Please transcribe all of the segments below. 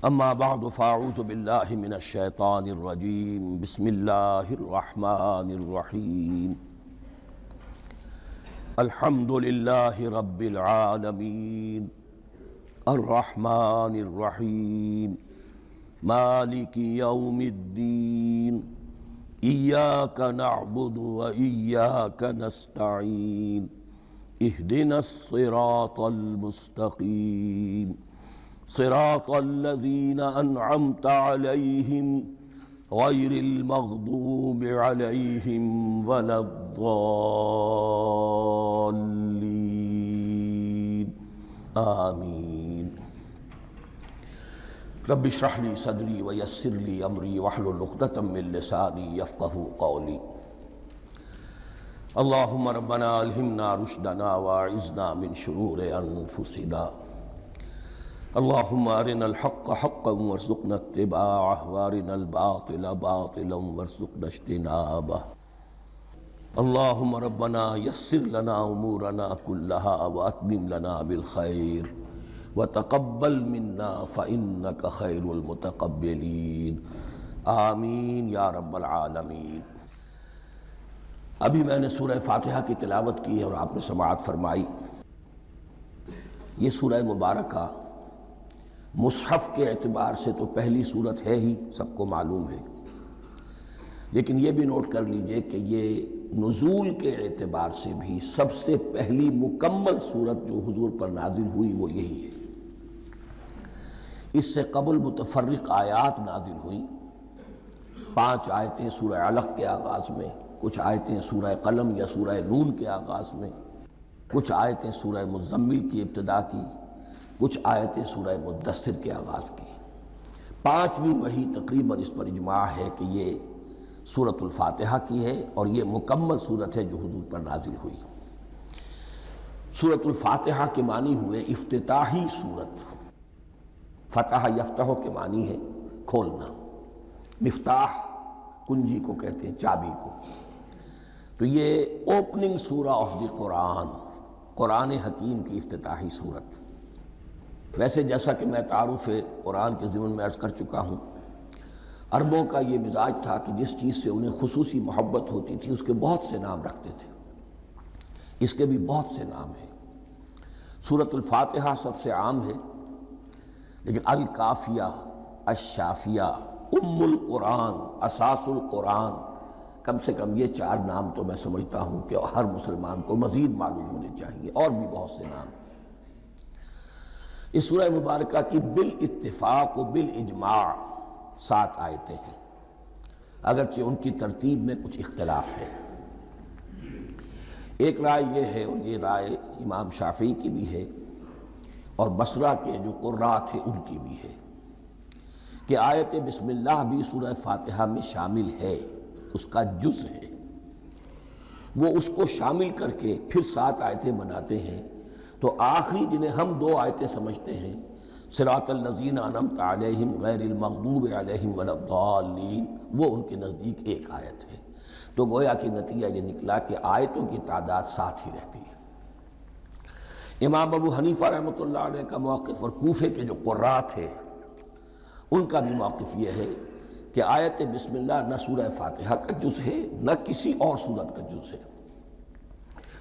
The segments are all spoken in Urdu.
اما بعد فاعوذ باللہ من الشیطان الرجیم بسم اللہ الرحمن الرحیم الحمد للہ رب العالمین الرحمن الرحیم مالک یوم الدین ایاک نعبد و ایاک نستعین اہدنا الصراط المستقیم صراط الذین انعمت علیہم غیر المغضوب علیہم ولا الضالین آمین۔ رب اشرح لی صدری ویسر لی امری واحلل عقدۃ من لسانی یفقہوا قولی۔ اللہم ربنا الہمنا رشدنا واعذنا من شرور انفسنا۔ اللہم ارنا الحق حقا وارزقنا اتباعہ وارنا الباطل باطلا وارزقنا اجتنابہ۔ اللہم ربنا یسر لنا امورنا کلہا واتمم لنا بالخیر وتقبل منا فإنک خیر المتقبلین آمین یا رب العالمین۔ ابھی میں نے سورہ فاتحہ کی تلاوت کی ہے اور آپ نے سماعت فرمائی۔ یہ سورہ مبارکہ مصحف کے اعتبار سے تو پہلی صورت ہے ہی، سب کو معلوم ہے، لیکن یہ بھی نوٹ کر لیجئے کہ یہ نزول کے اعتبار سے بھی سب سے پہلی مکمل صورت جو حضور پر نازل ہوئی وہ یہی ہے۔ اس سے قبل متفرق آیات نازل ہوئیں، 5 آیتیں سورہ علق کے آغاز میں، کچھ آیتیں سورہ قلم یا سورہ نون کے آغاز میں، کچھ آیتیں سورہ مزمل کی ابتدا کی، کچھ آیتیں سورہ مدثر کے آغاز کی۔ 5ویں وحی تقریباً اس پر اجماع ہے کہ یہ سورۃ الفاتحہ کی ہے اور یہ مکمل سورت ہے جو حضور پر نازل ہوئی۔ سورۃ الفاتحہ کے معنی ہوئے افتتاحی سورت۔ فتح یفتح کے معنی ہے کھولنا، مفتاح کنجی کو کہتے ہیں، چابی کو۔ تو یہ اوپننگ سورہ آف دی قرآن، قرآن حکیم کی افتتاحی سورت۔ ویسے جیسا کہ میں تعارف قرآن کے ضمن میں عرض کر چکا ہوں، عربوں کا یہ مزاج تھا کہ جس چیز سے انہیں خصوصی محبت ہوتی تھی اس کے بہت سے نام رکھتے تھے۔ اس کے بھی بہت سے نام ہیں۔ سورۃ الفاتحہ سب سے عام ہے، لیکن الکافیہ، الشافیہ، ام القرآن، اساس القرآن، کم سے کم یہ 4 نام تو میں سمجھتا ہوں کہ ہر مسلمان کو مزید معلوم ہونے چاہیے، اور بھی بہت سے نام۔ اس سورہ مبارکہ کی بالاتفاق و بالاجماع 7 آیتیں ہیں، اگرچہ ان کی ترتیب میں کچھ اختلاف ہے۔ ایک رائے یہ ہے، اور یہ رائے امام شافعی کی بھی ہے اور بصرہ کے جو قراء تھے ان کی بھی ہے، کہ آیت بسم اللہ بھی سورہ فاتحہ میں شامل ہے، اس کا جز ہے۔ وہ اس کو شامل کر کے پھر 7 آیتیں بناتے ہیں، تو آخری جنہیں ہم 2 آیتیں سمجھتے ہیں، صراط الذین انعمت علیہم غیر المغضوب علیہم ولا الضالین، وہ ان کے نزدیک ایک آیت ہے۔ تو گویا کہ نتیجہ یہ نکلا کہ آیتوں کی تعداد 7 ہی رہتی ہے۔ امام ابو حنیفہ رحمۃ اللہ علیہ کا موقف اور کوفے کے جو قراء تھے ان کا بھی موقف یہ ہے کہ آیت بسم اللہ نہ سورہ فاتحہ کا جز ہے نہ کسی اور سورت کا جز ہے،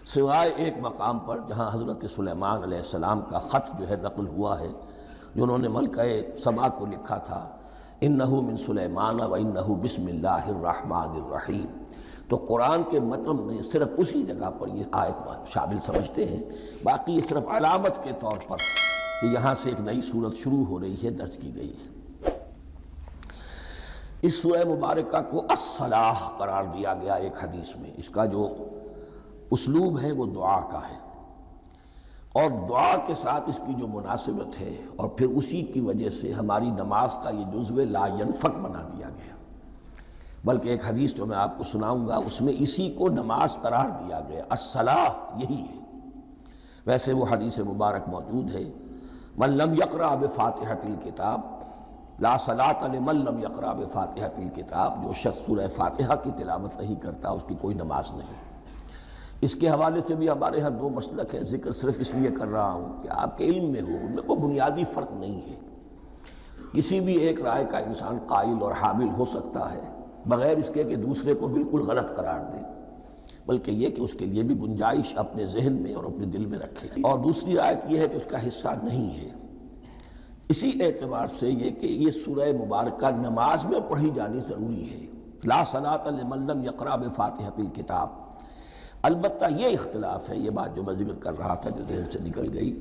سوائے ایک مقام پر جہاں حضرت سلیمان علیہ السلام کا خط جو ہے نقل ہوا ہے، جو انہوں نے ملکہ سبا کو لکھا تھا، انہ من سلیمان و انہ بسم اللہ الرحمن الرحیم۔ تو قرآن کے متن میں صرف اسی جگہ پر یہ آیت شامل سمجھتے ہیں، باقی یہ صرف علامت کے طور پر کہ یہاں سے ایک نئی سورت شروع ہو رہی ہے درج کی گئی ہے۔ اس سورہ مبارکہ کو الصلاح قرار دیا گیا ایک حدیث میں۔ اس کا جو اسلوب ہے وہ دعا کا ہے، اور دعا کے ساتھ اس کی جو مناسبت ہے، اور پھر اسی کی وجہ سے ہماری نماز کا یہ جزو لا ینفک بنا دیا گیا۔ بلکہ ایک حدیث جو میں آپ کو سناؤں گا اس میں اسی کو نماز قرار دیا گیا، الصلاح یہی ہے۔ ویسے وہ حدیث مبارک موجود ہے، من لم یقرأ بفاتحۃ الکتاب لا صلاۃ لمن لم یقرأ بفاتحۃ الکتاب، جو شخص سورہ فاتحہ کی تلاوت نہیں کرتا اس کی کوئی نماز نہیں۔ اس کے حوالے سے بھی ہمارے ہاں 2 مسلک ہیں، ذکر صرف اس لیے کر رہا ہوں کہ آپ کے علم میں ہو، ان میں کوئی بنیادی فرق نہیں ہے۔ کسی بھی ایک رائے کا انسان قائل اور حامل ہو سکتا ہے بغیر اس کے کہ دوسرے کو بالکل غلط قرار دے، بلکہ یہ کہ اس کے لیے بھی گنجائش اپنے ذہن میں اور اپنے دل میں رکھے۔ اور دوسری آیت یہ ہے کہ اس کا حصہ نہیں ہے۔ اسی اعتبار سے یہ کہ یہ سورہ مبارکہ نماز میں پڑھی جانی ضروری ہے۔ لا صلاۃ لمن لم یقرأ بفاتحۃ الکتاب۔ البتہ یہ اختلاف ہے، یہ بات جو میں ذکر کر رہا تھا جو ذہن سے نکل گئی،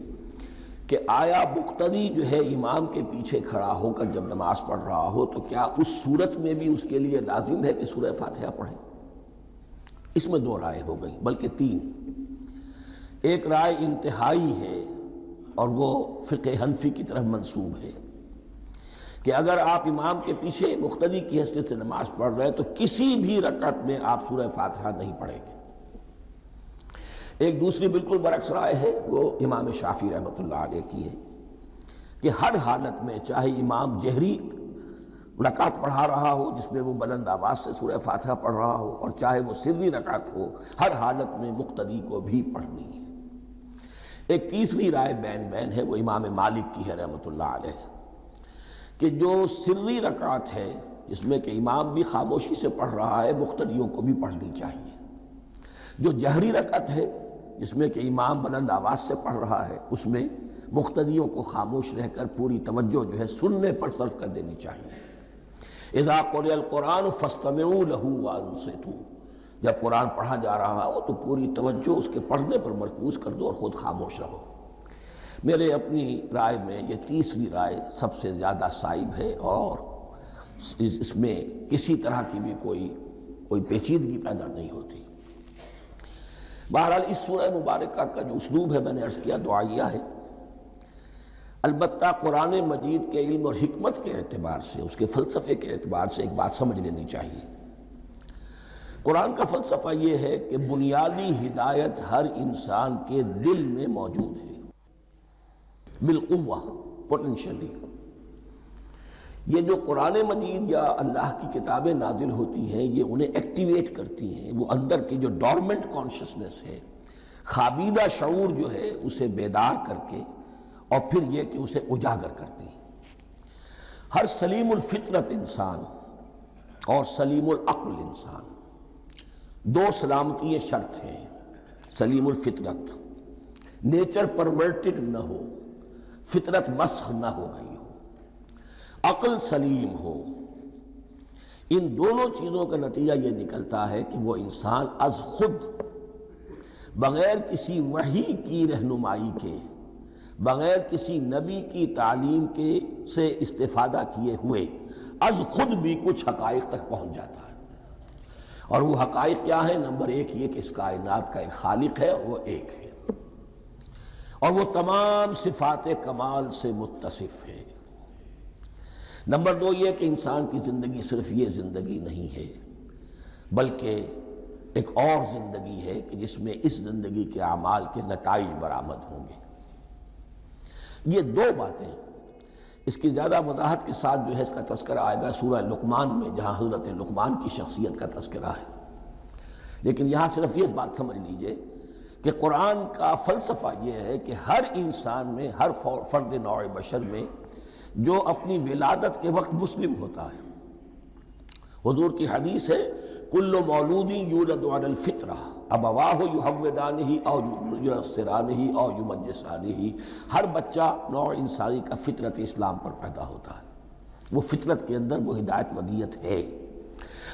کہ آیا مقتدی جو ہے امام کے پیچھے کھڑا ہو کر جب نماز پڑھ رہا ہو تو کیا اس صورت میں بھی اس کے لیے لازم ہے کہ سورہ فاتحہ پڑھے؟ اس میں دو رائے ہو گئی، بلکہ تین۔ ایک رائے انتہائی ہے اور وہ فقہ حنفی کی طرف منسوب ہے کہ اگر آپ امام کے پیچھے مقتدی کی حیثیت سے نماز پڑھ رہے ہیں تو کسی بھی رکعت میں آپ سورہ فاتحہ نہیں پڑھیں گے۔ ایک دوسری بالکل برعکس رائے ہے، وہ امام شافعی رحمۃ اللہ علیہ کی ہے کہ ہر حالت میں چاہے امام جہری رکعت پڑھا رہا ہو جس میں وہ بلند آواز سے سورہ فاتحہ پڑھ رہا ہو، اور چاہے وہ سری رکعت ہو، ہر حالت میں مقتدی کو بھی پڑھنی ہے۔ ایک تیسری رائے بین بین ہے، وہ امام مالک کی ہے رحمۃ اللہ علیہ، کہ جو سری رکعت ہے جس میں کہ امام بھی خاموشی سے پڑھ رہا ہے، مقتدیوں کو بھی پڑھنی چاہیے۔ جو جہری رکعت ہے جس میں کہ امام بلند آواز سے پڑھ رہا ہے، اس میں مقتدیوں کو خاموش رہ کر پوری توجہ جو ہے سننے پر صرف کر دینی چاہیے۔ اذا قرئ القرآن فاستمعوا له وانصتوا، جب قرآن پڑھا جا رہا ہو تو پوری توجہ اس کے پڑھنے پر مرکوز کر دو اور خود خاموش رہو۔ میرے اپنی رائے میں یہ تیسری رائے سب سے زیادہ صائب ہے اور اس میں کسی طرح کی بھی کوئی پیچیدگی پیدا نہیں ہوتی۔ بہرحال اس سورہ مبارکہ کا جو اسلوب ہے میں نے عرض کیا دعائیہ ہے، البتہ قرآن مجید کے علم اور حکمت کے اعتبار سے، اس کے فلسفے کے اعتبار سے ایک بات سمجھ لینی چاہیے۔ قرآن کا فلسفہ یہ ہے کہ بنیادی ہدایت ہر انسان کے دل میں موجود ہے بالقوہ، پوٹینشلی۔ یہ جو قرآن مجید یا اللہ کی کتابیں نازل ہوتی ہیں یہ انہیں ایکٹیویٹ کرتی ہیں، وہ اندر کی جو ڈورمنٹ کانشسنس ہے، خوابیدہ شعور جو ہے اسے بیدار کر کے اور پھر یہ کہ اسے اجاگر کرتی ہیں۔ ہر سلیم الفطرت انسان اور سلیم العقل انسان، دو سلامتی شرط ہیں۔ سلیم الفطرت، نیچر پرورٹڈ نہ ہو، فطرت مسخ نہ ہو گئی ہو، عقل سلیم ہو۔ ان دونوں چیزوں کا نتیجہ یہ نکلتا ہے کہ وہ انسان از خود بغیر کسی وحی کی رہنمائی کے، بغیر کسی نبی کی تعلیم کے سے استفادہ کیے ہوئے از خود بھی کچھ حقائق تک پہنچ جاتا ہے۔ اور وہ حقائق کیا ہیں؟ نمبر ایک یہ کہ اس کائنات کا ایک خالق ہے اور وہ ایک ہے، اور وہ تمام صفات کمال سے متصف ہے۔ نمبر دو یہ کہ انسان کی زندگی صرف یہ زندگی نہیں ہے بلکہ ایک اور زندگی ہے کہ جس میں اس زندگی کے اعمال کے نتائج برآمد ہوں گے۔ یہ دو باتیں، اس کی زیادہ وضاحت کے ساتھ جو ہے اس کا تذکرہ آئے گا سورہ لقمان میں، جہاں حضرت لقمان کی شخصیت کا تذکرہ ہے۔ لیکن یہاں صرف یہ بات سمجھ لیجئے کہ قرآن کا فلسفہ یہ ہے کہ ہر انسان میں، ہر فرد نوع بشر میں جو اپنی ولادت کے وقت مسلم ہوتا ہے، حضور کی حدیث ہے کل مولود یولد علی الفطرہ ابواہ یحودانہ او ینصرانہ او یمجسانہ، ہر بچہ نوع انسانی کا فطرت اسلام پر پیدا ہوتا ہے، وہ فطرت کے اندر وہ ہدایت ودیت ہے۔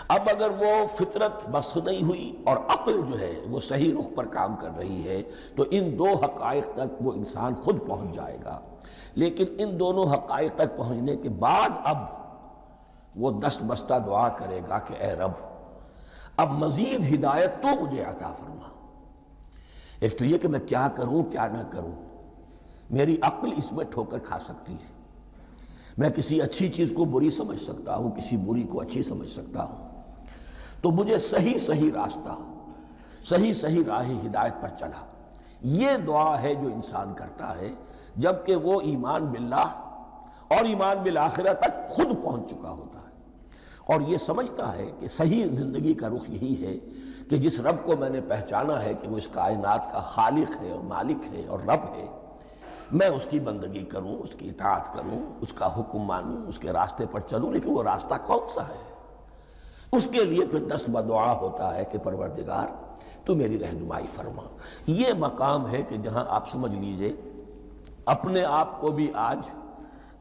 اب اگر وہ فطرت بس نہیں ہوئی اور عقل جو ہے وہ صحیح رخ پر کام کر رہی ہے تو ان دو حقائق تک وہ انسان خود پہنچ جائے گا۔ لیکن ان دونوں حقائق تک پہنچنے کے بعد اب وہ دست بستہ دعا کرے گا کہ اے رب اب مزید ہدایت تو مجھے عطا فرما۔ ایک تو یہ کہ میں کیا کروں کیا نہ کروں، میری عقل اس میں ٹھوکر کھا سکتی ہے، میں کسی اچھی چیز کو بری سمجھ سکتا ہوں، کسی بری کو اچھی سمجھ سکتا ہوں، تو مجھے صحیح راستہ، صحیح راہ ہدایت پر چلا۔ یہ دعا ہے جو انسان کرتا ہے جبکہ وہ ایمان باللہ اور ایمان بالآخرہ تک خود پہنچ چکا ہوتا ہے، اور یہ سمجھتا ہے کہ صحیح زندگی کا رخ یہی ہے کہ جس رب کو میں نے پہچانا ہے کہ وہ اس کائنات کا خالق ہے اور مالک ہے اور رب ہے، میں اس کی بندگی کروں، اس کی اطاعت کروں، اس کا حکم مانوں، اس کے راستے پر چلوں، لیکن وہ راستہ کون سا ہے؟ اس کے لیے پھر دست بدعا ہوتا ہے کہ پروردگار تو میری رہنمائی فرما۔ یہ مقام ہے کہ جہاں آپ سمجھ لیجئے اپنے آپ کو بھی آج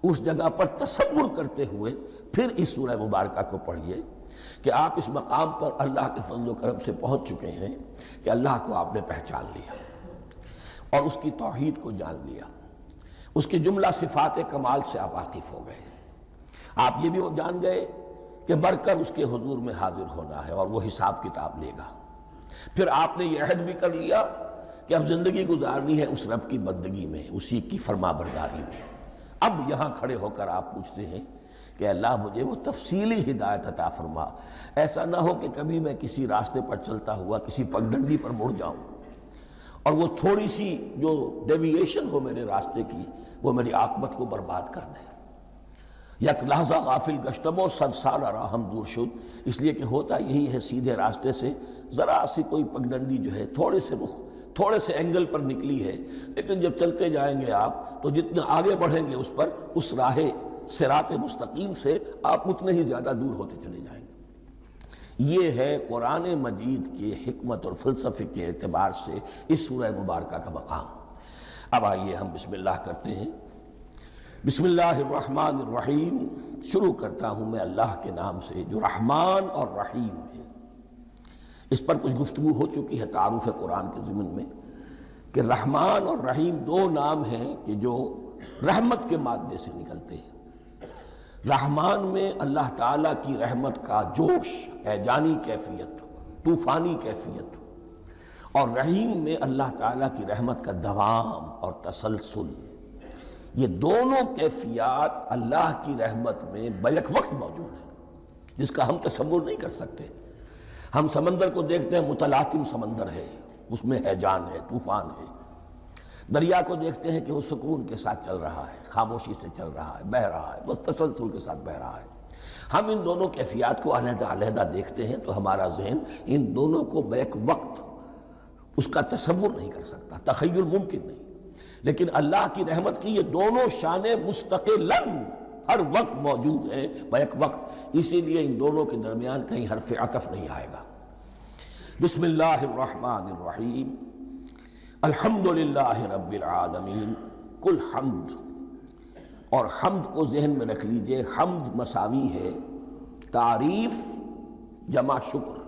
اس جگہ پر تصور کرتے ہوئے پھر اس سورہ مبارکہ کو پڑھیے کہ آپ اس مقام پر اللہ کے فضل و کرم سے پہنچ چکے ہیں کہ اللہ کو آپ نے پہچان لیا اور اس کی توحید کو جان لیا، اس کی جملہ صفات کمال سے آپ واقف ہو گئے۔ آپ یہ بھی جان گئے کہ بڑھ کر اس کے حضور میں حاضر ہونا ہے اور وہ حساب کتاب لے گا۔ پھر آپ نے یہ عہد بھی کر لیا کہ اب زندگی گزارنی ہے اس رب کی بندگی میں، اسی کی فرما برداری میں۔ اب یہاں کھڑے ہو کر آپ پوچھتے ہیں کہ اللہ مجھے وہ تفصیلی ہدایت عطا فرما، ایسا نہ ہو کہ کبھی میں کسی راستے پر چلتا ہوا کسی پگڈنڈی پر مڑ جاؤں اور وہ تھوڑی سی جو ڈیوییشن ہو میرے راستے کی وہ میری عاقبت کو برباد کر دے۔ یک لحظہ غافل گشتم و صد سال راہم دور شد، اس لیے کہ ہوتا یہی ہے سیدھے راستے سے ذرا سی کوئی پگڈنڈی جو ہے تھوڑے سے اینگل پر نکلی ہے، لیکن جب چلتے جائیں گے آپ تو جتنا آگے بڑھیں گے اس پر، اس راہ صراط مستقیم سے آپ اتنے ہی زیادہ دور ہوتے چلے جائیں گے۔ یہ ہے قرآن مجید کی حکمت اور فلسفے کے اعتبار سے اس سورہ مبارکہ کا مقام۔ اب آئیے ہم بسم اللہ کرتے ہیں۔ بسم اللہ الرحمن الرحیم، شروع کرتا ہوں میں اللہ کے نام سے جو رحمان اور رحیم ہے۔ اس پر کچھ گفتگو ہو چکی ہے تعارف قرآن کے ضمن میں کہ رحمان اور رحیم دو نام ہیں کہ جو رحمت کے مادے سے نکلتے ہیں۔ رحمان میں اللہ تعالیٰ کی رحمت کا جوش ہے، جانی کیفیت، طوفانی کیفیت، اور رحیم میں اللہ تعالیٰ کی رحمت کا دوام اور تسلسل۔ یہ دونوں کیفیات اللہ کی رحمت میں بیک وقت موجود ہیں، جس کا ہم تصور نہیں کر سکتے۔ ہم سمندر کو دیکھتے ہیں، متلاطم سمندر ہے، اس میں ہیجان ہے، طوفان ہے۔ دریا کو دیکھتے ہیں کہ وہ سکون کے ساتھ چل رہا ہے، خاموشی سے چل رہا ہے، بہہ رہا ہے، بس تسلسل کے ساتھ بہہ رہا ہے۔ ہم ان دونوں کیفیات کو علیحدہ علیحدہ دیکھتے ہیں تو ہمارا ذہن ان دونوں کو بیک وقت اس کا تصور نہیں کر سکتا، تخیل ممکن نہیں۔ لیکن اللہ کی رحمت کی یہ دونوں شانیں مستقلاً ہر وقت موجود ہیں، بیک وقت، اسی لیے ان دونوں کے درمیان کہیں حرف عطف نہیں آئے گا۔ بسم اللہ الرحمن الرحیم، الحمدللہ رب العالمین۔ کل حمد، اور حمد کو ذہن میں رکھ لیجئے، حمد مساوی ہے تعریف جمع شکر۔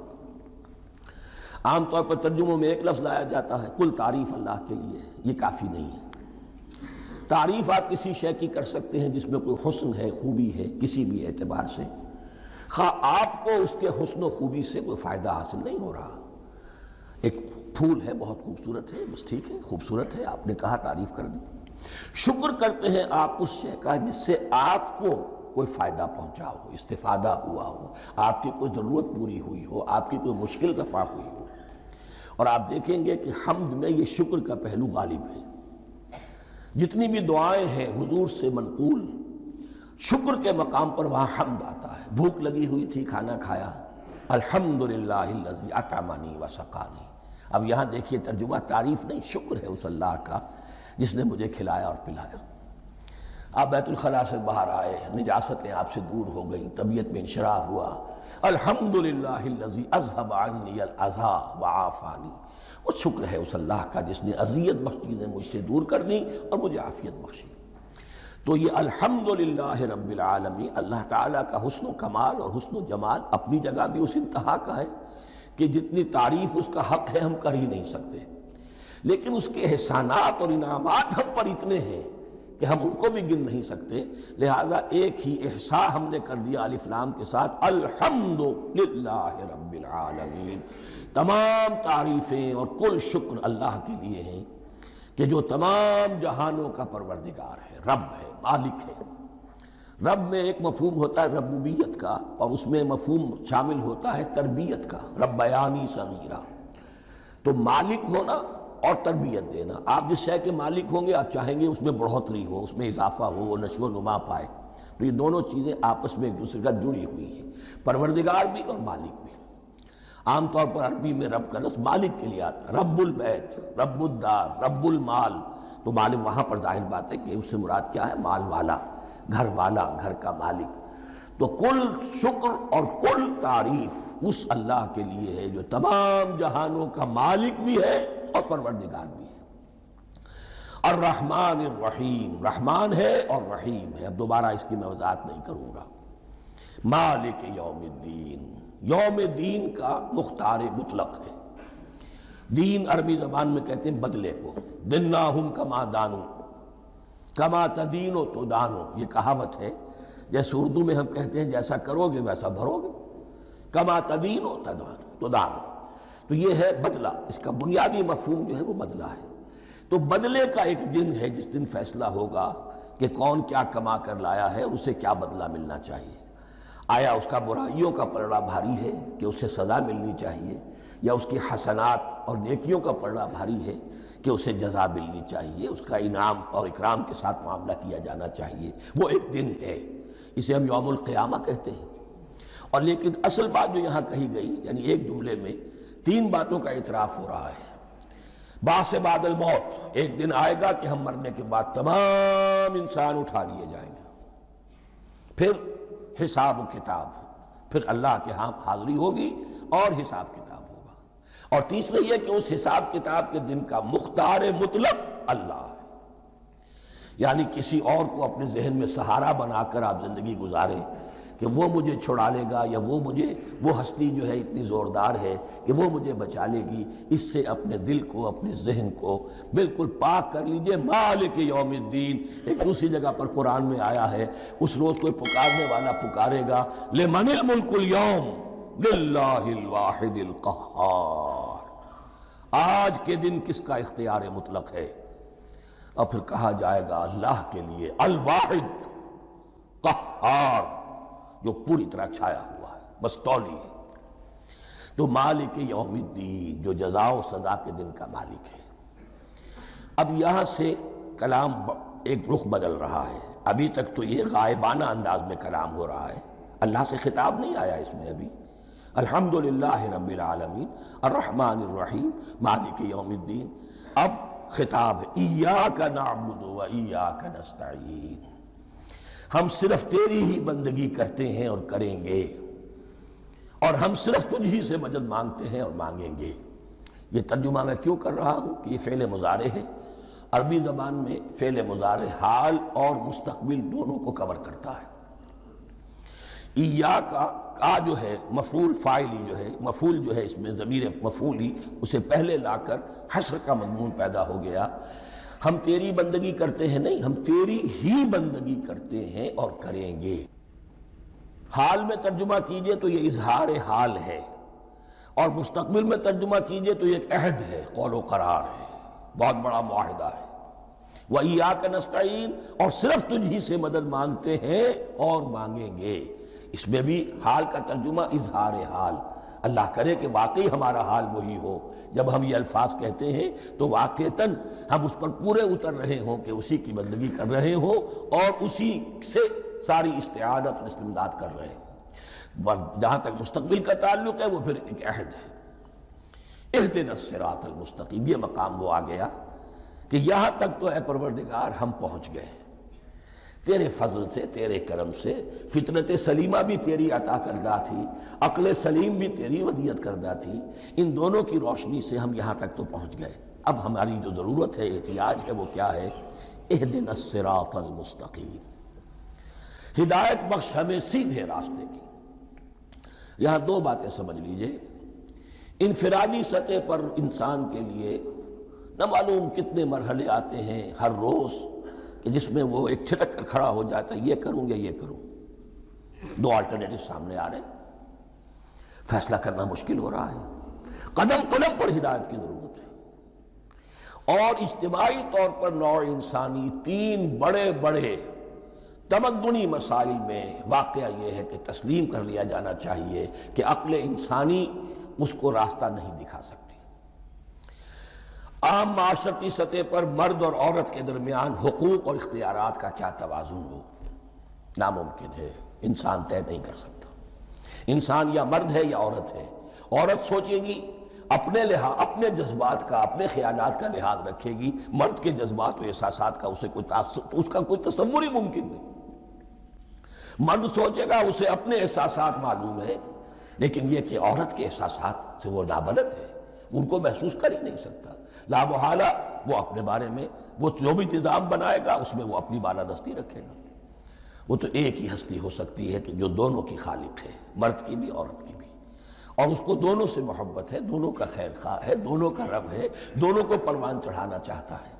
عام طور پر ترجموں میں ایک لفظ لایا جاتا ہے، کل تعریف اللہ کے لیے، یہ کافی نہیں ہے۔ تعریف آپ کسی شے کی کر سکتے ہیں جس میں کوئی حسن ہے، خوبی ہے، کسی بھی اعتبار سے، خواہ آپ کو اس کے حسن و خوبی سے کوئی فائدہ حاصل نہیں ہو رہا۔ ایک پھول ہے، بہت خوبصورت ہے، بس ٹھیک ہے، خوبصورت ہے، آپ نے کہا، تعریف کر دی۔ شکر کرتے ہیں آپ اس شے کا جس سے آپ کو کوئی فائدہ پہنچا ہو، استفادہ ہوا ہو، آپ کی کوئی ضرورت پوری ہوئی ہو، آپ کی کوئی مشکل رفع ہوئی ہو۔ اور آپ دیکھیں گے کہ حمد میں یہ شکر کا پہلو غالب ہے۔ جتنی بھی دعائیں ہیں حضور سے منقول، شکر کے مقام پر وہاں حمد آتا ہے۔ بھوک لگی ہوئی تھی، کھانا کھایا، الحمدللہ الذی اطعمنی وسقانی۔ اب یہاں دیکھیے ترجمہ تعریف نہیں، شکر ہے اس اللہ کا جس نے مجھے کھلایا اور پلایا۔ آپ بیت الخلاء سے باہر آئے، نجاستیں آپ سے دور ہو گئیں، طبیعت میں انشراح ہوا، الحمدللہ الذی اذھب عنی الاذی وعافانی۔ وہ شکر ہے اس اللہ کا جس نے اذیت بخش چیزیں مجھ سے دور کر دیں اور مجھے عافیت بخشی۔ تو یہ الحمدللہ رب العالمین، اللہ تعالیٰ کا حسن و کمال اور حسن و جمال اپنی جگہ بھی اس انتہا کا ہے کہ جتنی تعریف اس کا حق ہے ہم کر ہی نہیں سکتے، لیکن اس کے احسانات اور انعامات ہم پر اتنے ہیں کہ ہم ان کو بھی گن نہیں سکتے۔ لہٰذا ایک ہی احصاء ہم نے کر دیا الف لام کے ساتھ، الحمدللہ رب العالمین۔ تمام تعریفیں اور کل شکر اللہ کے لیے ہیں کہ جو تمام جہانوں کا پروردگار ہے، رب ہے، مالک ہے۔ رب میں ایک مفہوم ہوتا ہے ربوبیت کا، اور اس میں مفہوم شامل ہوتا ہے تربیت کا، ربیانی صغیرہ۔ تو مالک ہونا اور تربیت دینا، آپ جس شے کے مالک ہوں گے آپ چاہیں گے اس میں بڑھوتری ہو، اس میں اضافہ ہو، وہ نشو و نما پائے۔ تو یہ دونوں چیزیں آپس میں ایک دوسرے کا جڑی ہوئی ہیں، پروردگار بھی اور مالک بھی۔ عام طور پر عربی میں رب کا لفظ مالک کے لیے آتا ہے، رب البیت، رب الدار، رب المال، تو مال وہاں پر ظاہر بات ہے کہ اس سے مراد کیا ہے؟ مال والا، گھر کا مالک۔ تو کل شکر اور کل تعریف اس اللہ کے لیے ہے جو تمام جہانوں کا مالک بھی ہے اور پروردگار بھی ہے۔ الرحمن الرحیم، رحمان ہے اور رحیم ہے۔ اب دوبارہ اس کی میں وضاحت نہیں کروں گا۔ مالک یوم الدین، یوم دین کا مختار مطلق ہے۔ دین عربی زبان میں کہتے ہیں بدلے کو، دناہم کما دانو کما تدینو تدانو، یہ کہاوت ہے۔ جیسے اردو میں ہم کہتے ہیں جیسا کرو گے ویسا بھرو گے، کما تدینو تدانو، تو یہ ہے بدلہ۔ اس کا بنیادی مفہوم جو ہے وہ بدلہ ہے۔ تو بدلے کا ایک دن ہے جس دن فیصلہ ہوگا کہ کون کیا کما کر لایا ہے اور اسے کیا بدلہ ملنا چاہیے۔ آیا اس کا برائیوں کا پلڑا بھاری ہے کہ اسے سزا ملنی چاہیے، یا اس کی حسنات اور نیکیوں کا پلڑا بھاری ہے کہ اسے جزا ملنی چاہیے، اس کا انعام اور اکرام کے ساتھ معاملہ کیا جانا چاہیے۔ وہ ایک دن ہے، اسے ہم یوم القیامہ کہتے ہیں۔ اور لیکن اصل بات جو یہاں کہی گئی، یعنی ایک جملے میں 3 باتوں کا اعتراف ہو رہا ہے۔ بعث بعد الموت، ایک دن آئے گا کہ ہم مرنے کے بعد تمام انسان اٹھا لیے جائیں گے۔ پھر حساب و کتاب، پھر اللہ کے ہاں حاضری ہوگی اور حساب کتاب ہوگا۔ اور تیسرا یہ کہ اس حساب کتاب کے دن کا مختار مطلق اللہ ہے، یعنی کسی اور کو اپنے ذہن میں سہارا بنا کر آپ زندگی گزاریں کہ وہ مجھے چھڑا لے گا، یا وہ ہستی جو ہے اتنی زوردار ہے کہ وہ مجھے بچا لے گی، اس سے اپنے دل کو، اپنے ذہن کو بالکل پاک کر لیجئے۔ مالک یوم الدین، ایک دوسری جگہ پر قرآن میں آیا ہے، اس روز کوئی پکارنے والا پکارے گا لمن الملک اليوم للہ الواحد القہار، آج کے دن کس کا اختیار مطلق ہے؟ اور پھر کہا جائے گا اللہ کے لیے، الواحد قہار، جو پوری طرح چھایا ہوا ہے، مستولی ہے۔ تو مالک یوم الدین، جو جزا و سزا کے دن کا مالک ہے۔ اب یہاں سے کلام ایک رخ بدل رہا ہے۔ ابھی تک تو یہ غائبانہ انداز میں کلام ہو رہا ہے، اللہ سے خطاب نہیں آیا اس میں ابھی۔ الحمدللہ رب العالمین الرحمن الرحیم مالک یوم الدین۔ اب خطاب ہے، ایاک نعبد و ایاک نستعین، ہم صرف تیری ہی بندگی کرتے ہیں اور کریں گے، اور ہم صرف تجھ ہی سے مدد مانگتے ہیں اور مانگیں گے۔ یہ ترجمہ میں کیوں کر رہا ہوں کہ یہ فعل مضارع ہے۔ عربی زبان میں فعل مضارع حال اور مستقبل دونوں کو کور کرتا ہے۔ ایاک کا جو ہے مفعول فاعلی جو ہے، مفعول جو ہے اس میں ضمیر مفعولی، اسے پہلے لا کر حشر کا مضمون پیدا ہو گیا۔ ہم تیری بندگی کرتے ہیں نہیں، ہم تیری ہی بندگی کرتے ہیں اور کریں گے۔ حال میں ترجمہ کیجئے تو یہ اظہار حال ہے، اور مستقبل میں ترجمہ کیجئے تو یہ ایک عہد ہے، قول و قرار ہے، بہت بڑا معاہدہ ہے۔ وَإِيَّاكَ نَسْتَعِينُ، اور صرف تجھ ہی سے مدد مانگتے ہیں اور مانگیں گے۔ اس میں بھی حال کا ترجمہ اظہار حال، اللہ کرے کہ واقعی ہمارا حال وہی ہو۔ جب ہم یہ الفاظ کہتے ہیں تو واقعتاً ہم اس پر پورے اتر رہے ہوں کہ اسی کی بندگی کر رہے ہوں اور اسی سے ساری استعانت اور استمداد کر رہے ہیں۔ جہاں تک مستقبل کا تعلق ہے وہ پھر ایک عہد ہے۔ اہدنا الصراط المستقیم، یہ مقام وہ آ گیا کہ یہاں تک تو اے پروردگار ہم پہنچ گئے، تیرے فضل سے، تیرے کرم سے۔ فطرت سلیمہ بھی تیری عطا کردہ تھی، عقل سلیم بھی تیری ودیت کردہ تھی، ان دونوں کی روشنی سے ہم یہاں تک تو پہنچ گئے۔ اب ہماری جو ضرورت ہے، احتیاج ہے، وہ کیا ہے؟ اہدنا الصراط المستقیم، ہدایت بخش ہمیں سیدھے راستے کی۔ یہاں 2 باتیں سمجھ لیجئے۔ انفرادی سطح پر انسان کے لیے نہ معلوم کتنے مرحلے آتے ہیں ہر روز کہ جس میں وہ ایک چھٹک کر کھڑا ہو جاتا ہے، یہ کروں یا یہ کروں۔ 2 آلٹرنیٹو سامنے آ رہے ہیں، فیصلہ کرنا مشکل ہو رہا ہے۔ قدم قدم پر ہدایت کی ضرورت ہے۔ اور اجتماعی طور پر نوع انسانی 3 بڑے بڑے تمدنی مسائل میں واقعہ یہ ہے کہ تسلیم کر لیا جانا چاہیے کہ عقل انسانی اس کو راستہ نہیں دکھا سکتی۔ عام معاشرتی سطح پر مرد اور عورت کے درمیان حقوق اور اختیارات کا کیا توازن ہو، ناممکن ہے، انسان طے نہیں کر سکتا۔ انسان یا مرد ہے یا عورت ہے۔ عورت سوچے گی اپنے جذبات کا، اپنے خیالات کا لحاظ رکھے گی، مرد کے جذبات و احساسات کا اس کا کوئی تصور ہی ممکن نہیں۔ مرد سوچے گا اسے اپنے احساسات معلوم ہے، لیکن یہ کہ عورت کے احساسات سے وہ نابلد ہے، ان کو محسوس کر ہی نہیں سکتا۔ لا محالہ وہ اپنے بارے میں وہ جو بھی نظام بنائے گا اس میں وہ اپنی بالادستی رکھے گا۔ وہ تو ایک ہی ہستی ہو سکتی ہے کہ جو دونوں کی خالق ہے، مرد کی بھی عورت کی بھی، اور اس کو دونوں سے محبت ہے، دونوں کا خیر خواہ ہے، دونوں کا رب ہے، دونوں کو پروان چڑھانا چاہتا ہے۔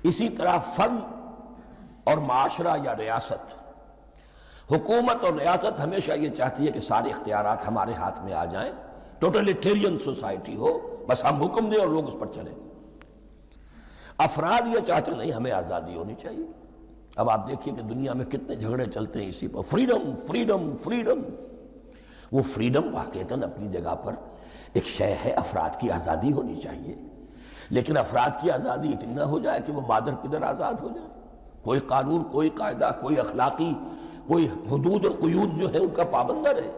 اسی طرح فرد اور معاشرہ یا ریاست، حکومت اور ریاست ہمیشہ یہ چاہتی ہے کہ سارے اختیارات ہمارے ہاتھ میں آ جائیں، ٹوٹلیٹیرین سوسائٹی ہو، بس ہم حکم دیں اور لوگ اس پر چلیں۔ افراد یہ چاہتے نہیں، ہمیں آزادی ہونی چاہیے۔ اب آپ دیکھیے کہ دنیا میں کتنے جھگڑے چلتے ہیں اسی پر، فریڈم فریڈم فریڈم۔ وہ فریڈم واقعتاً اپنی جگہ پر ایک شے ہے، افراد کی آزادی ہونی چاہیے، لیکن افراد کی آزادی اتنی نہ ہو جائے کہ وہ مادر پدر آزاد ہو جائے، کوئی قانون، کوئی قاعدہ، کوئی اخلاقی کوئی حدود اور قیود جو ہے ان کا پابند نہ رہے۔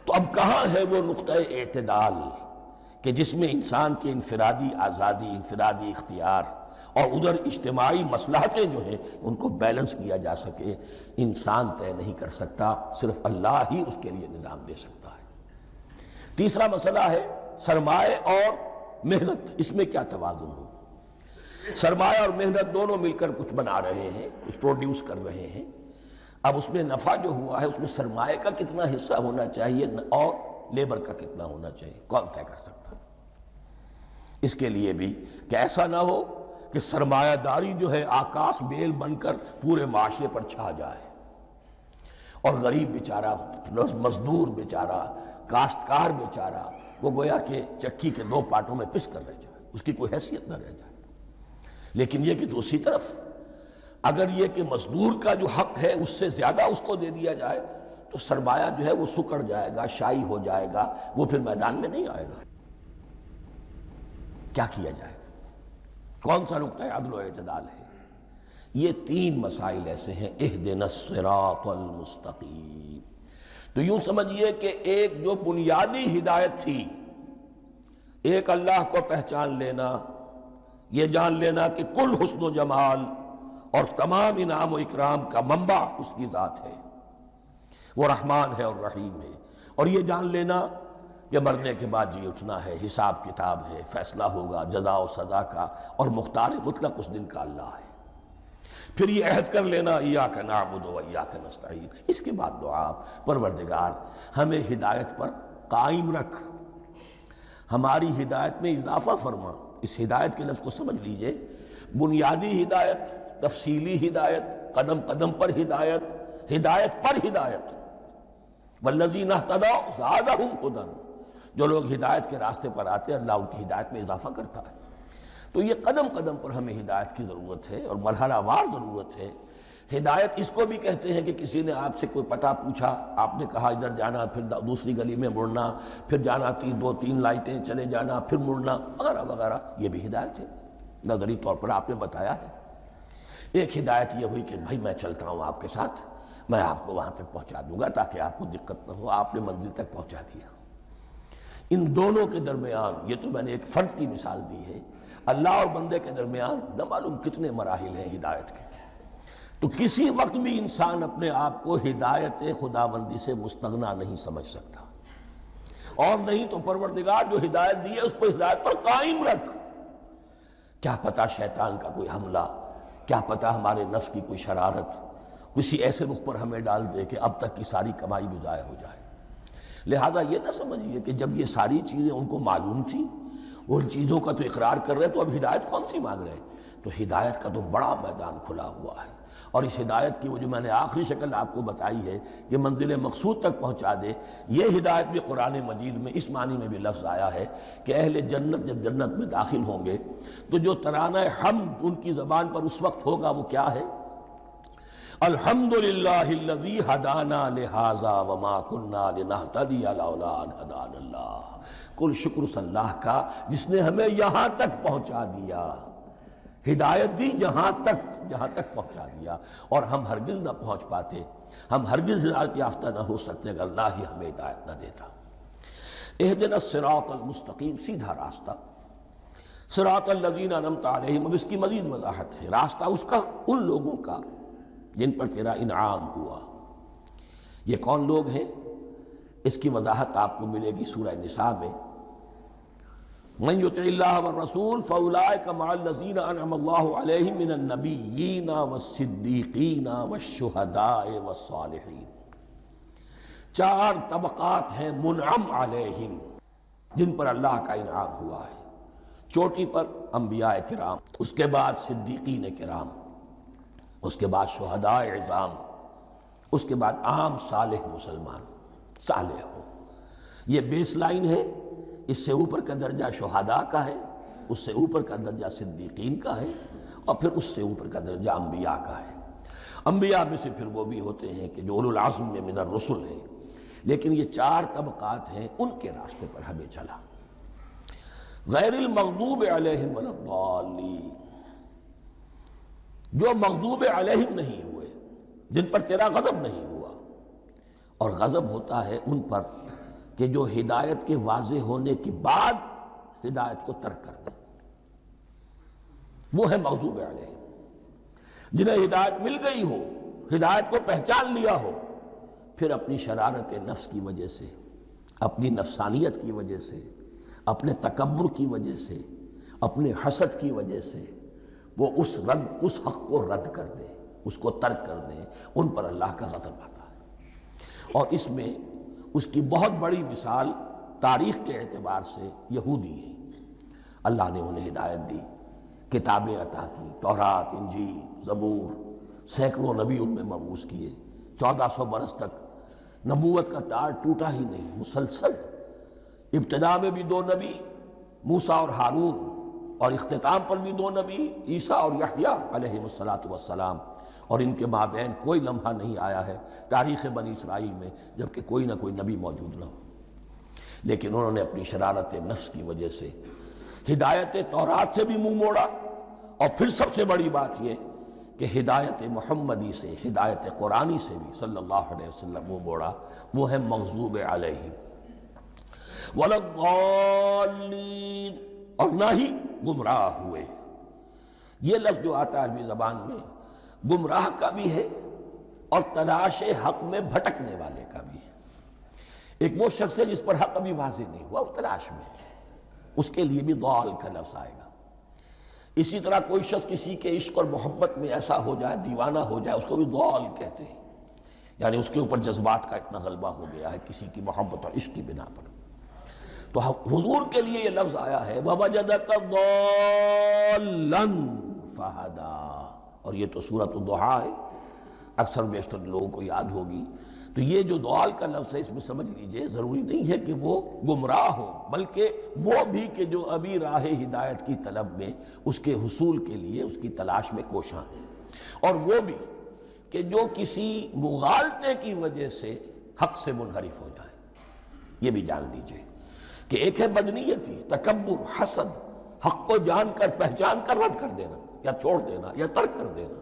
تو اب کہاں ہے وہ نقطہ اعتدال کہ جس میں انسان کی انفرادی آزادی، انفرادی اختیار اور ادھر اجتماعی مصلحتیں جو ہیں ان کو بیلنس کیا جا سکے؟ انسان طے نہیں کر سکتا، صرف اللہ ہی اس کے لیے نظام دے سکتا ہے۔ تیسرا مسئلہ ہے سرمایہ اور محنت، اس میں کیا توازن ہو؟ سرمایہ اور محنت دونوں مل کر کچھ بنا رہے ہیں، کچھ پروڈیوس کر رہے ہیں۔ اب اس میں نفع جو ہوا ہے اس میں سرمایہ کا کتنا حصہ ہونا چاہیے اور لیبر کا کتنا ہونا چاہیے، کون طے کر سکتا؟ اس کے لیے بھی کہ ایسا نہ ہو کہ سرمایہ داری جو ہے آکاش بیل بن کر پورے معاشرے پر چھا جائے، اور غریب بیچارہ، مزدور بیچارہ، کاشتکار بیچارہ وہ گویا کہ چکی کے دو پارٹوں میں پس کر رہ جائے، اس کی کوئی حیثیت نہ رہ جائے۔ لیکن یہ کہ دوسری طرف اگر یہ کہ مزدور کا جو حق ہے اس سے زیادہ اس کو دے دیا جائے تو سرمایہ جو ہے وہ سکڑ جائے گا، شائی ہو جائے گا، وہ پھر میدان میں نہیں آئے گا۔ کیا کیا جائے؟ کون سا نقطہ عدل و اعتدال ہے؟ یہ تین مسائل ایسے ہیں، اہدنا الصراط المستقیم۔ تو یوں سمجھیے کہ ایک جو بنیادی ہدایت تھی، ایک اللہ کو پہچان لینا، یہ جان لینا کہ کل حسن و جمال اور تمام انعام و اکرام کا منبع اس کی ذات ہے، وہ رحمان ہے اور رحیم ہے، اور یہ جان لینا کہ مرنے کے بعد جی اٹھنا ہے، حساب کتاب ہے، فیصلہ ہوگا جزا و سزا کا، اور مختار مطلق اس دن کا اللہ ہے۔ پھر یہ عہد کر لینا ایاک نعبد و ایاک نستعین۔ اس کے بعد دعا، پروردگار ہمیں ہدایت پر قائم رکھ، ہماری ہدایت میں اضافہ فرما۔ اس ہدایت کے لفظ کو سمجھ لیجئے، بنیادی ہدایت، تفصیلی ہدایت، قدم قدم پر ہدایت، ہدایت پر ہدایت۔ والذین اہتدوا زادہم ھدی، جو لوگ ہدایت کے راستے پر آتے ہیں اللہ ان کی ہدایت میں اضافہ کرتا ہے۔ تو یہ قدم قدم پر ہمیں ہدایت کی ضرورت ہے اور مرحلہ وار ضرورت ہے۔ ہدایت اس کو بھی کہتے ہیں کہ کسی نے آپ سے کوئی پتہ پوچھا، آپ نے کہا ادھر جانا، پھر دوسری گلی میں مڑنا، پھر جانا دو تین لائٹیں چلے جانا، پھر مڑنا، وغیرہ وغیرہ، یہ بھی ہدایت ہے، نظری طور پر آپ نے بتایا ہے۔ ایک ہدایت یہ ہوئی کہ بھائی میں چلتا ہوں آپ کے ساتھ، میں آپ کو وہاں تک پہنچا دوں گا تاکہ آپ کو دقت نہ ہو، آپ نے منزل تک پہنچا دیا۔ ان دونوں کے درمیان، یہ تو میں نے ایک فرد کی مثال دی ہے، اللہ اور بندے کے درمیان نہ معلوم کتنے مراحل ہیں ہدایت کے۔ تو کسی وقت بھی انسان اپنے آپ کو ہدایت خداوندی سے مستغنا نہیں سمجھ سکتا، اور نہیں تو پروردگار جو ہدایت دی ہے اس پر ہدایت پر قائم رکھ۔ کیا پتہ شیطان کا کوئی حملہ، کیا پتہ ہمارے نفس کی کوئی شرارت کسی ایسے رخ پر ہمیں ڈال دے کہ اب تک کی ساری کمائی بھی ضائع ہو جائے۔ لہذا یہ نہ سمجھیے کہ جب یہ ساری چیزیں ان کو معلوم تھیں، ان چیزوں کا تو اقرار کر رہے تو اب ہدایت کون سی مانگ رہے؟ تو ہدایت کا تو بڑا میدان کھلا ہوا ہے، اور اس ہدایت کی وہ جو میں نے آخری شکل آپ کو بتائی ہے کہ منزل مقصود تک پہنچا دے، یہ ہدایت بھی قرآن مجید میں اس معنی میں بھی لفظ آیا ہے کہ اہل جنت جب جنت میں داخل ہوں گے تو جو ترانہ حمد ان کی زبان پر اس وقت ہوگا وہ کیا ہے؟ الحمدللہ الذی ہدانا لہذا وما کنا لنہتدی لولا ان ہدانا اللہ۔ کل شکر اس اللہ کا جس نے ہمیں یہاں تک پہنچا دیا، ہدایت دی یہاں تک پہنچا دیا، اور ہم ہرگز نہ پہنچ پاتے، ہم ہرگز ہدایت یافتہ نہ ہو سکتے اگر اللہ ہی ہمیں ہدایت نہ دیتا۔ اہدنا الصراط المستقیم، سیدھا راستہ، صراط الذین انعمت علیہم، اب اس کی مزید وضاحت ہے، راستہ اس کا ان لوگوں کا جن پر تیرا انعام ہوا۔ یہ کون لوگ ہیں؟ اس کی وضاحت آپ کو ملے گی سورہ نساء میں، من یطع اللہ والرسول فاولئک مع الذین انعم اللہ علیہم من النبیین والصدیقین والشہداء والصالحین۔ چار طبقات ہیں منعم علیہم، جن پر اللہ کا انعام ہوا ہے۔ چوٹی پر انبیاء کرام، اس کے بعد صدیقین کرام، اس کے بعد شہداء عظام، اس کے بعد عام صالح مسلمان، صالح ہو۔ یہ بیس لائن ہے، اس سے اوپر کا درجہ شہداء کا ہے، اس سے اوپر کا درجہ صدیقین کا ہے، اور پھر اس سے اوپر کا درجہ انبیاء کا ہے۔ انبیاء میں سے پھر وہ بھی ہوتے ہیں کہ جو اولو العزم میں من الرسل ہیں، لیکن یہ چار طبقات ہیں، ان کے راستے پر ہمیں چلا۔ غیر المغضوب علیہم ولا الضالین، جو مغضوب علیہم نہیں ہوئے، جن پر تیرا غضب نہیں ہوا، اور غضب ہوتا ہے ان پر کہ جو ہدایت کے واضح ہونے کے بعد ہدایت کو ترک کر دیں، وہ ہے مغضوب علیہم۔ جنہیں ہدایت مل گئی ہو، ہدایت کو پہچان لیا ہو، پھر اپنی شرارت نفس کی وجہ سے، اپنی نفسانیت کی وجہ سے، اپنے تکبر کی وجہ سے، اپنے حسد کی وجہ سے وہ اس حق کو رد کر دیں، اس کو ترک کر دیں، ان پر اللہ کا غضب آتا ہے۔ اور اس میں اس کی بہت بڑی مثال تاریخ کے اعتبار سے یہودی ہیں۔ اللہ نے انہیں ہدایت دی، کتابیں عطا کی، تورات، انجیل، زبور، سینکڑوں نبی ان میں مبعوث کیے، 1400 برس تک نبوت کا تار ٹوٹا ہی نہیں، مسلسل۔ ابتدا میں بھی 2 نبی، موسیٰ اور ہارون، اور اختتام پر بھی 2 نبی، عیسیٰ اور یحییٰ علیہ السلام، اور ان کے مابین کوئی لمحہ نہیں آیا ہے تاریخ بنی اسرائیل میں جبکہ کوئی نہ کوئی نبی موجود نہ ہو۔ لیکن انہوں نے اپنی شرارت نفس کی وجہ سے ہدایت تورات سے بھی منہ موڑا، اور پھر سب سے بڑی بات یہ کہ ہدایت محمدی سے، ہدایت قرآنی سے بھی صلی اللہ علیہ وسلم منہ موڑا، وہ ہے مغضوب علیہم ولا الضالین، اور نہ ہی گمراہ ہوئے۔ یہ لفظ جو آتا ہے عربی زبان میں، گمراہ کا بھی ہے اور تلاش حق میں بھٹکنے والے کا بھی ہے۔ ایک وہ شخص ہے جس پر حق ابھی واضح نہیں ہوا، وہ تلاش میں ہے، اس کے لیے بھی ضال کا لفظ آئے گا۔ اسی طرح کوئی شخص کسی کے عشق اور محبت میں ایسا ہو جائے، دیوانہ ہو جائے، اس کو بھی ضال کہتے ہیں، یعنی اس کے اوپر جذبات کا اتنا غلبہ ہو گیا ہے کسی کی محبت اور عشق کی بنا پر۔ تو حضور کے لیے یہ لفظ آیا ہے وَوَجَدَكَ ضَالًّا فَهَدَىٰ، اور یہ تو سورۃ الضحیٰ ہے، اکثر بیشتر لوگوں کو یاد ہوگی۔ تو یہ جو ضال کا لفظ ہے، اس میں سمجھ لیجئے ضروری نہیں ہے کہ وہ گمراہ ہو، بلکہ وہ بھی کہ جو ابھی راہ ہدایت کی طلب میں، اس کے حصول کے لیے اس کی تلاش میں کوشاں ہیں، اور وہ بھی کہ جو کسی مغالطے کی وجہ سے حق سے منحرف ہو جائے۔ یہ بھی جان لیجئے کہ ایک ہے بدنیتی، تکبر، حسد، حق کو جان کر پہچان کر رد کر دینا یا چھوڑ دینا یا ترک کر دینا۔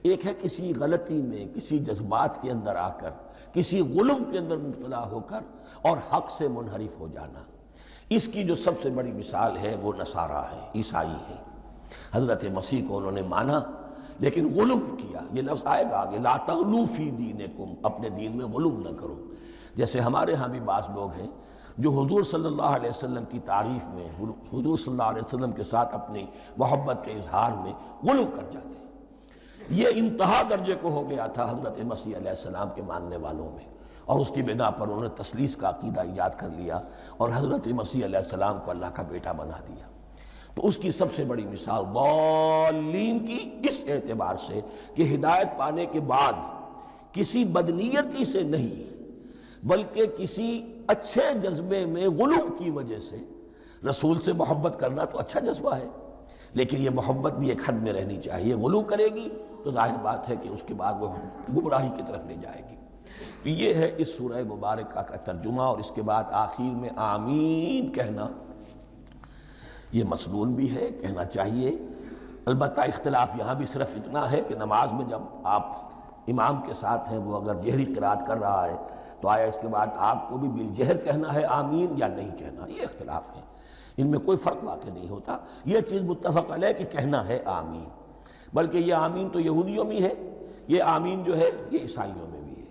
ایک ہے کسی غلطی میں، کسی جذبات کے اندر آ کر، کسی غلو کے اندر مبتلا ہو کر اور حق سے منحرف ہو جانا۔ اس کی جو سب سے بڑی مثال ہے وہ نصارہ ہے، عیسائی ہے۔ حضرت مسیح کو انہوں نے مانا لیکن غلو کیا، یہ لفظ آئے گا آگے، لا تغلو فی دینکم، اپنے دین میں غلو نہ کرو۔ جیسے ہمارے ہاں بھی بعض لوگ ہیں جو حضور صلی اللہ علیہ وسلم کی تعریف میں، حضور صلی اللہ علیہ وسلم کے ساتھ اپنی محبت کے اظہار میں غلو کر جاتے ہیں۔ یہ انتہا درجے کو ہو گیا تھا حضرت مسیح علیہ السلام کے ماننے والوں میں، اور اس کی بنا پر انہوں نے تثلیث کا عقیدہ ایجاد کر لیا اور حضرت مسیح علیہ السلام کو اللہ کا بیٹا بنا دیا۔ تو اس کی سب سے بڑی مثال ضالین کی اس اعتبار سے کہ ہدایت پانے کے بعد کسی بدنیتی سے نہیں بلکہ کسی اچھے جذبے میں غلو کی وجہ سے، رسول سے محبت کرنا تو اچھا جذبہ ہے، لیکن یہ محبت بھی ایک حد میں رہنی چاہیے۔ غلو کرے گی تو ظاہر بات ہے کہ اس کے بعد وہ گمراہی کی طرف لے جائے گی۔ تو یہ ہے اس سورہ مبارکہ کا ترجمہ، اور اس کے بعد آخر میں آمین کہنا یہ مسنون بھی ہے، کہنا چاہیے۔ البتہ اختلاف یہاں بھی صرف اتنا ہے کہ نماز میں جب آپ امام کے ساتھ ہیں، وہ اگر جہری قرات کر رہا ہے تو آیا اس کے بعد آپ کو بھی بالجہر کہنا ہے آمین یا نہیں کہنا؟ یہ اختلاف ہے، ان میں کوئی فرق واقع نہیں ہوتا۔ یہ چیز متفق علیہ کہ کہنا ہے آمین، بلکہ یہ آمین تو یہودیوں میں ہے، یہ آمین جو ہے یہ عیسائیوں میں بھی ہے۔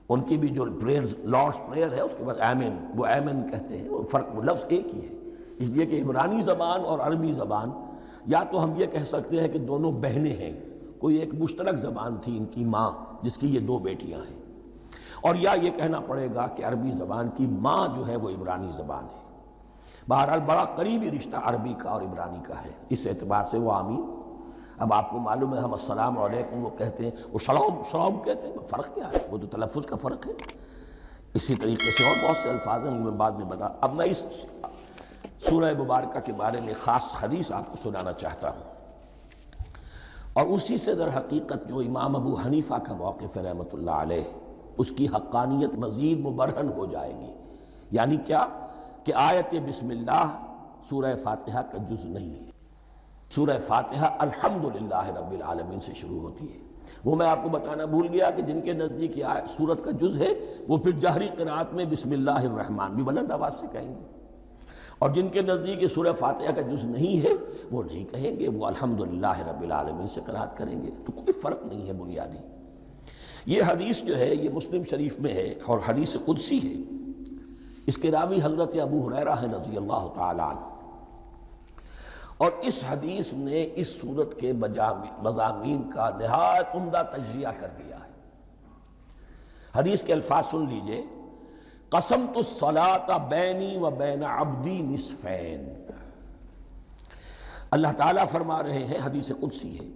ان کی بھی جو پریئر لارڈس پریئر ہے اس کے بعد آمین، وہ آمین کہتے ہیں، وہ فرق لفظ ایک ہی ہے۔ اس لیے کہ عبرانی زبان اور عربی زبان، یا تو ہم یہ کہہ سکتے ہیں کہ دونوں بہنیں ہیں، کوئی ایک مشترک زبان تھی ان کی ماں جس کی یہ دو بیٹیاں ہیں، اور یا یہ کہنا پڑے گا کہ عربی زبان کی ماں جو ہے وہ عبرانی زبان ہے۔ بہرحال بڑا قریبی رشتہ عربی کا اور عبرانی کا ہے، اس اعتبار سے وہ آمین۔ اب آپ کو معلوم ہے ہم السلام علیکم وہ کہتے ہیں، وہ سلام کہتے ہیں، فرق کیا ہے؟ وہ تو تلفظ کا فرق ہے۔ اسی طریقے سے اور بہت سے الفاظ ہیں، میں بعد میں بتا۔ اب میں اس سورہ مبارکہ کے بارے میں خاص حدیث آپ کو سنانا چاہتا ہوں، اور اسی سے در حقیقت جو امام ابو حنیفہ کا موقف ہے رحمۃ اللہ علیہ، اس کی حقانیت مزید مبرہن ہو جائے گی۔ یعنی کیا کہ آیت بسم اللہ سورہ فاتحہ کا جز نہیں ہے۔ سورہ فاتحہ الحمدللہ رب العالمین سے شروع ہوتی ہے۔ وہ میں آپ کو بتانا بھول گیا کہ جن کے نزدیک یہ سورت کا جز ہے وہ پھر جہری قرات میں بسم اللہ الرحمن بھی بلند آواز سے کہیں گے، اور جن کے نزدیک یہ سورہ فاتحہ کا جز نہیں ہے وہ نہیں کہیں گے، وہ الحمدللہ رب العالمین سے قرات کریں گے۔ تو کوئی فرق نہیں ہے بنیادی۔ یہ حدیث جو ہے یہ مسلم شریف میں ہے اور حدیث قدسی ہے۔ اس کے راوی حضرت ابو ہریرہ ہیں رضی اللہ تعالیٰ عنہ، اور اس حدیث نے اس صورت کے مضامین کا نہایت عمدہ تجزیہ کر دیا ہے۔ حدیث کے الفاظ سن لیجئے، قسمت الصلاۃ بینی و بین عبدی نصفین۔ اللہ تعالیٰ فرما رہے ہیں، حدیث قدسی ہے،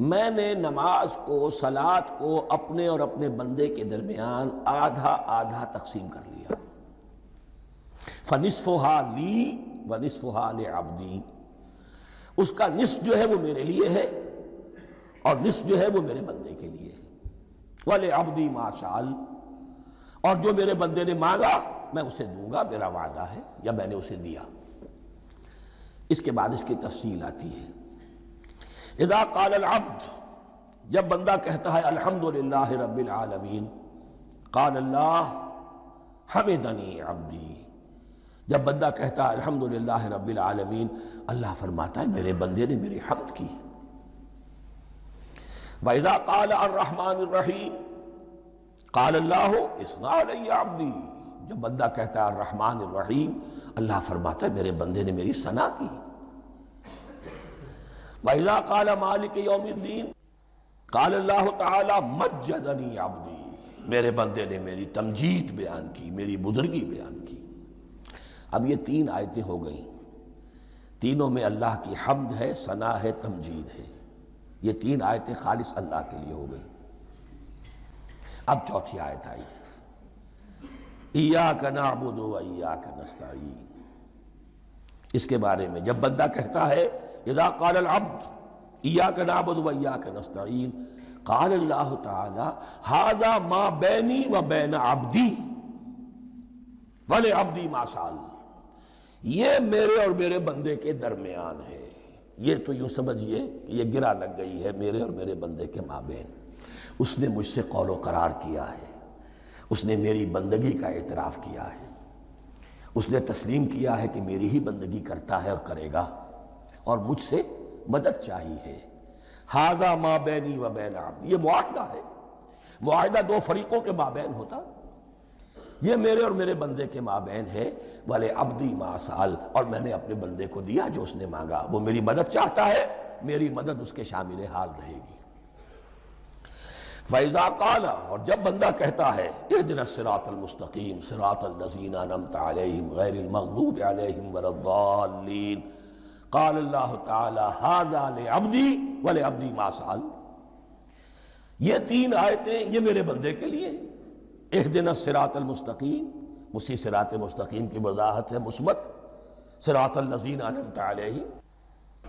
میں نے نماز کو، صلاۃ کو اپنے اور اپنے بندے کے درمیان آدھا آدھا تقسیم کر لیا۔ فنصفها لی ونصفها لعبدی، اس کا نصف جو ہے وہ میرے لیے ہے اور نصف جو ہے وہ میرے بندے کے لیے ہے۔ وَلِعَبْدِي مَا سَأَلَ، اور جو میرے بندے نے مانگا میں اسے دوں گا، میرا وعدہ ہے یا میں نے اسے دیا۔ اس کے بعد اس کی تفصیل آتی ہے، اذا قال العبد، جب بندہ کہتا ہے الحمدللہ رب العالمین، قال اللہ حمدنی عبدی، جب بندہ کہتا ہے الحمدللہ رب العالمین، اللہ فرماتا ہے میرے بندے نے میری حمد کی۔ وَإِذَا قَالَ الرَّحْمَنِ الرَّحِيمِ قَالَ اللَّهُ اثْنَى عَلَيَّ عَبْدِي، جب بندہ کہتا ہے الرحمن الرحیم، اللہ فرماتا ہے میرے بندے نے میری ثنا کی۔ وَإِذَا قَالَ مَالِكِ يَوْمِ الدِّينِ قَالَ اللَّهُ تَعَالَى مَجَّدَنِي عَبْدِي، میرے بندے نے میری تمجید بیان کی، میری بزرگی بیان کی۔ اب یہ تین آیتیں ہو گئیں، تینوں میں اللہ کی حمد ہے، ثنا ہے، تمجید ہے۔ یہ تین آیتیں خالص اللہ کے لیے ہو گئیں۔ اب چوتھی آیت آئی، ایاک نعبد و ایاک نستعین۔ اس کے بارے میں جب بندہ کہتا ہے اذا قال العبد ایاک نعبد و ایاک نستعین، قال اللہ تعالی ھذا ما بینی و بین عبدی ولعبدی ما سأل، یہ میرے اور میرے بندے کے درمیان ہے۔ یہ تو یوں سمجھئے کہ یہ گرہ لگ گئی ہے میرے اور میرے بندے کے مابین۔ اس نے مجھ سے قول و قرار کیا ہے، اس نے میری بندگی کا اعتراف کیا ہے، اس نے تسلیم کیا ہے کہ میری ہی بندگی کرتا ہے اور کرے گا، اور مجھ سے مدد چاہیے ہے۔ ھذا ما بینی و بین عبدی، یہ معاہدہ ہے، معاہدہ دو فریقوں کے مابین ہوتا، یہ میرے اور میرے بندے کے مابین ہے۔ وَلِعَبْدِي مَا سَأَلَ، اور میں نے اپنے بندے کو دیا جو اس نے مانگا، وہ میری مدد چاہتا ہے، میری مدد اس کے شامل حال رہے گی۔ فَإِذَا قَالَ، اور جب بندہ کہتا ہے اهْدِنَا الصِّرَاطَ الْمُسْتَقِيمَ صِرَاطَ الَّذِينَ أَنْعَمْتَ عَلَيْهِمْ غَيْرِ الْمَغْضُوبِ عَلَيْهِمْ وَلَا الضَّالِّينَ، قَالَ اللَّهُ تَعَالَى هَذَا لِعَبْدِي وَلِعَبْدِي مَا سَأَلَ، یہ تین آیتیں یہ میرے بندے کے لیے ہیں۔ اهْدِنَا الصِّرَاطَ الْمُسْتَقِيمَ، اسی صراط مستقیم کی وضاحت ہے مثبت، صراط الذین انعمت علیہم،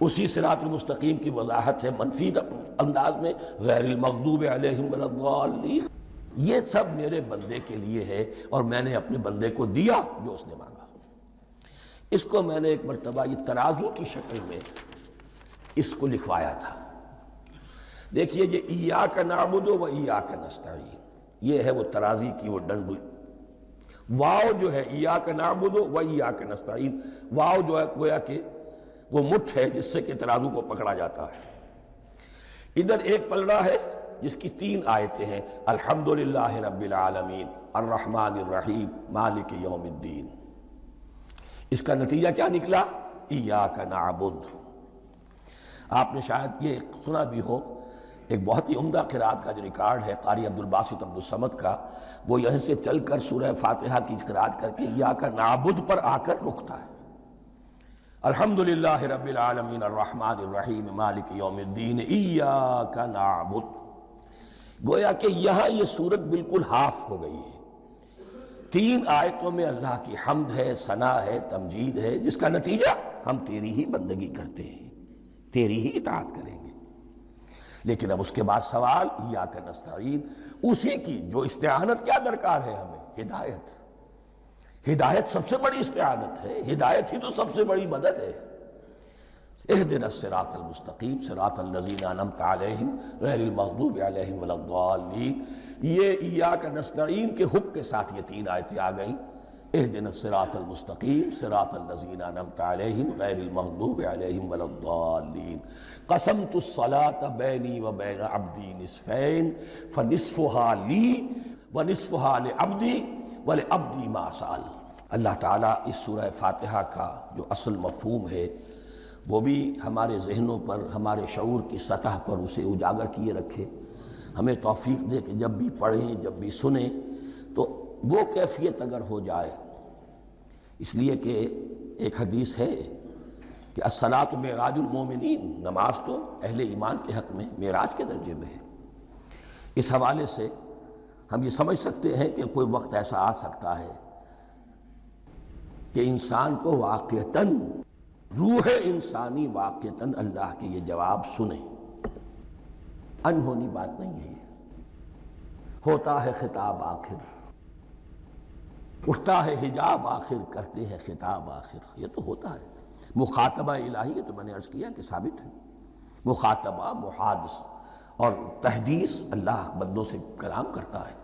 اسی صراط المستقیم کی وضاحت ہے منفی انداز میں، غیر المغضوب علیہم ولا الضالین۔ یہ سب میرے بندے کے لیے ہے اور میں نے اپنے بندے کو دیا جو اس نے مانگا۔ اس کو میں نے ایک مرتبہ یہ ترازو کی شکل میں اس کو لکھوایا تھا۔ دیکھیے یہ ایاک نعبد و ایاک نستعین، یہ ہے وہ ترازی کی وہ ڈنڈ، واو جو ہے ایاک نعبد و ایاک نستعین، واو جو ہے گویا کہ وہ مٹھ ہے جس سے کہ ترازو کو پکڑا جاتا ہے۔ ادھر ایک پلڑا ہے جس کی 3 آیتیں ہیں، الحمدللہ رب العالمین الرحمن الرحیم مالک یوم الدین۔ اس کا نتیجہ کیا نکلا؟ ایاک نعبد۔ آپ نے شاید یہ سنا بھی ہو، ایک بہت ہی عمدہ قرات کا جو ریکارڈ ہے قاری عبدالباسط عبدالصمد کا، وہ یہیں سے چل کر سورہ فاتحہ کی قرات کر کے ایاک نعبد پر آ کر رکتا ہے۔ الحمدللہ رب العالمین الرحمن الرحیم مالک یوم الدین ایاک نعبد۔ گویا کہ یہاں یہ صورت بالکل ہاف ہو گئی ہے۔ 3 آیتوں میں اللہ کی حمد ہے، ثنا ہے، تمجید ہے، جس کا نتیجہ ہم تیری ہی بندگی کرتے ہیں، تیری ہی اطاعت کریں گے۔ لیکن اب اس کے بعد سوال ایاک نستعین، اسی کی جو استعانت کیا درکار ہے ہمیں؟ ہدایت۔ ہدایت سب سے بڑی استعانت ہے، ہدایت ہی تو سب سے بڑی مدد ہے۔ اہدنا الصراط المستقیم صراط الذین انعمت علیہم غیر المغضوب علیہم ولا الضالین۔ یہ ایاک نستعین کے حکم کے ساتھ یہ 3 آیتیں آ گئیں، اہدنا الصراط المستقیم صراط الذین انعمت علیہم غیر المغضوب علیہم ولا الضالین۔ قسمت الصلاۃ بینی و بین عبدی نصفین فنصفها لی ونصفها لعبدی ولعبدی ما سأل۔ اللہ تعالیٰ اس سورہ فاتحہ کا جو اصل مفہوم ہے وہ بھی ہمارے ذہنوں پر، ہمارے شعور کی سطح پر اسے اجاگر کیے رکھے، ہمیں توفیق دے کہ جب بھی پڑھیں، جب بھی سنیں تو وہ کیفیت اگر ہو جائے۔ اس لیے کہ ایک حدیث ہے کہ الصلاۃ معراج المومنین، نماز تو اہل ایمان کے حق میں معراج کے درجے میں ہے۔ اس حوالے سے ہم یہ سمجھ سکتے ہیں کہ کوئی وقت ایسا آ سکتا ہے کہ انسان کو واقعتاً، روح انسانی واقعتاً اللہ کے یہ جواب سنے۔ انہونی بات نہیں ہے یہ، ہوتا ہے خطاب آخر، اٹھتا ہے حجاب آخر، کرتے ہیں خطاب آخر، یہ تو ہوتا ہے۔ مخاطبہ الہی، یہ تو میں نے عرض کیا کہ ثابت ہے، مخاطبہ، محادثہ اور تحدیث، اللہ بندوں سے کلام کرتا ہے۔